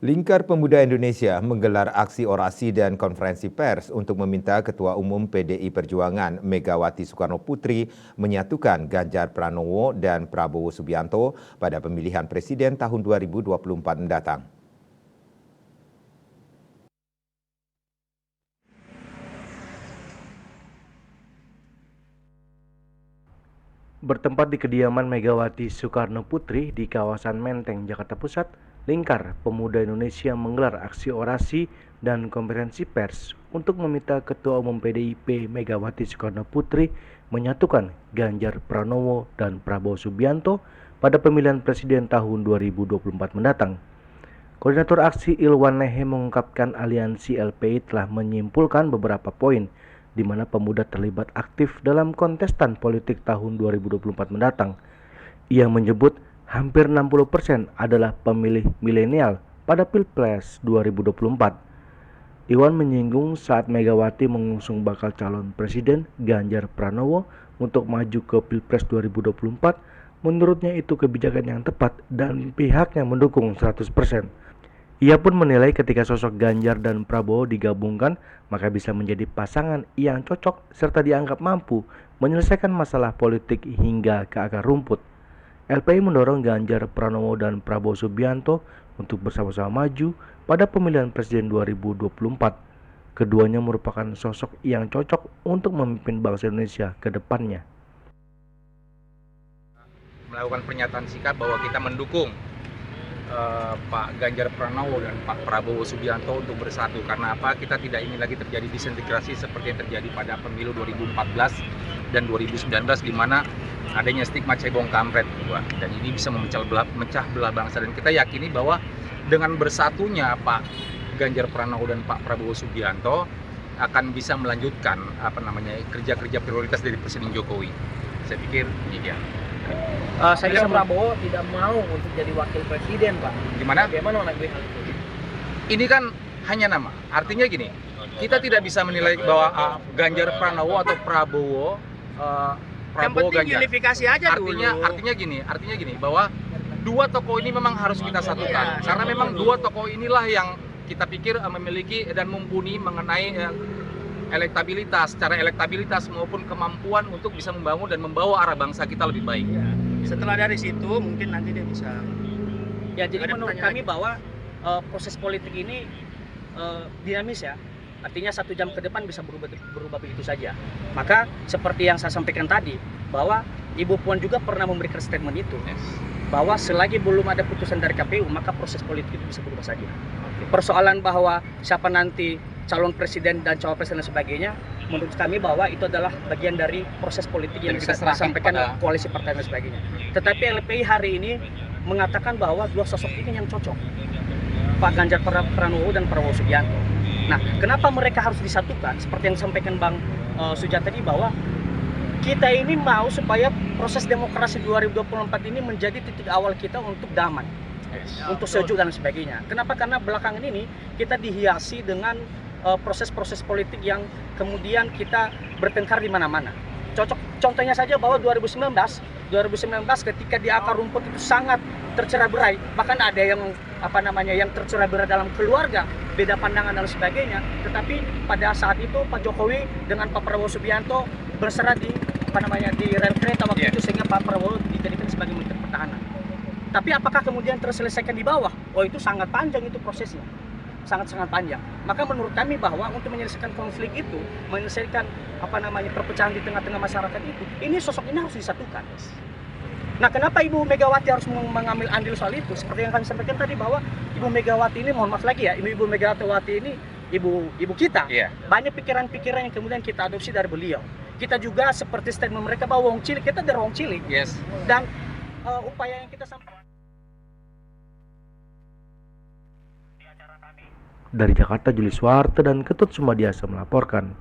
Lingkar Pemuda Indonesia menggelar aksi orasi dan konferensi pers untuk meminta Ketua Umum PDI Perjuangan Megawati Soekarnoputri menyatukan Ganjar Pranowo dan Prabowo Subianto pada pemilihan presiden tahun 2024 mendatang. Bertempat di kediaman Megawati Soekarnoputri di kawasan Menteng, Jakarta Pusat, Lingkar Pemuda Indonesia menggelar aksi orasi dan konferensi pers untuk meminta Ketua Umum PDIP Megawati Soekarnoputri menyatukan Ganjar Pranowo dan Prabowo Subianto pada pemilihan presiden tahun 2024 mendatang. Koordinator aksi Ilwan Nehe mengungkapkan aliansi LPI telah menyimpulkan beberapa poin di mana pemuda terlibat aktif dalam kontestan politik tahun 2024 mendatang. Ia menyebut hampir 60% adalah pemilih milenial pada Pilpres 2024. Iwan menyinggung saat Megawati mengusung bakal calon presiden Ganjar Pranowo untuk maju ke Pilpres 2024, menurutnya itu kebijakan yang tepat dan pihaknya mendukung 100%. Ia pun menilai ketika sosok Ganjar dan Prabowo digabungkan, maka bisa menjadi pasangan yang cocok serta dianggap mampu menyelesaikan masalah politik hingga ke akar rumput. LPI mendorong Ganjar Pranowo dan Prabowo Subianto untuk bersama-sama maju pada pemilihan presiden 2024. Keduanya merupakan sosok yang cocok untuk memimpin bangsa Indonesia ke depannya. Melakukan pernyataan sikap bahwa kita mendukung Pak Ganjar Pranowo dan Pak Prabowo Subianto untuk bersatu. Karena apa? Kita tidak ingin lagi terjadi disintegrasi seperti yang terjadi pada pemilu 2014 dan 2019, di mana adanya stigma cebong kampret, dan ini bisa memecah belah bangsa. Dan kita yakini bahwa dengan bersatunya Pak Ganjar Pranowo dan Pak Prabowo Subianto akan bisa melanjutkan kerja-kerja prioritas dari Presiden Jokowi. Saya pikir ini dia. Saya kira Prabowo tidak mau untuk jadi wakil presiden, Pak. Gimana? Bagaimana menanggapi hal itu? Ini kan hanya nama. Artinya gini, kita tidak bisa menilai bahwa Ganjar Pranowo atau Prabowo Ganjar. Unifikasi aja artinya gini bahwa dua tokoh ini memang harus kita satukan. Karena memang dua tokoh inilah yang kita pikir memiliki dan mumpuni mengenai secara elektabilitas maupun kemampuan untuk bisa membangun dan membawa arah bangsa kita lebih baik. Ya. Setelah dari situ mungkin nanti dia bisa. Ya, jadi menurut kami bahwa proses politik ini dinamis ya. Artinya 1 jam ke depan bisa berubah begitu saja. Maka seperti yang saya sampaikan tadi, bahwa Ibu Puan juga pernah memberikan statement itu, bahwa selagi belum ada putusan dari KPU maka proses politik itu bisa berubah saja. Persoalan bahwa siapa nanti calon presiden dan cawapres dan sebagainya, menurut kami bahwa itu adalah bagian dari proses politik yang bisa disampaikan koalisi partai dan sebagainya. Tetapi LPI hari ini mengatakan bahwa dua sosok ini yang cocok, Pak Ganjar Pranowo dan Prabowo Subianto. Nah, kenapa mereka harus disatukan? Seperti yang disampaikan Bang Sujat tadi, bahwa kita ini mau supaya proses demokrasi 2024 ini menjadi titik awal kita untuk damai, untuk sejuk dan sebagainya. Kenapa? Karena belakangan ini kita dihiasi dengan proses-proses politik yang kemudian kita bertengkar di mana-mana. Contohnya saja bahwa 2019 ketika di akar rumput itu sangat tercerai-berai, bahkan ada yang yang tercerai-berai dalam keluarga, beda pandangan dan sebagainya. Tetapi pada saat itu Pak Jokowi dengan Pak Prabowo Subianto berserah di rel kereta waktu itu, sehingga Pak Prabowo dijadikan sebagai Menteri Pertahanan. Tapi apakah kemudian terselesaikan di bawah? Oh, itu sangat panjang itu prosesnya. Sangat-sangat panjang. Maka menurut kami bahwa untuk menyelesaikan konflik itu, menyelesaikan perpecahan di tengah-tengah masyarakat itu, ini sosok ini harus disatukan. Nah, kenapa Ibu Megawati harus mengambil andil soal itu? Seperti yang kami sampaikan tadi, bahwa Ibu Megawati ini, mohon maaf lagi ya, Ibu Megawati ini ibu kita. Yeah. Banyak pikiran-pikiran yang kemudian kita adopsi dari beliau. Kita juga seperti statement mereka bahwa wong cilik, kita dari wong cilik. Yes. Dan upaya yang kita sampaikan. Dari Jakarta, Juli Suwarte dan Ketut Sumadiasa melaporkan.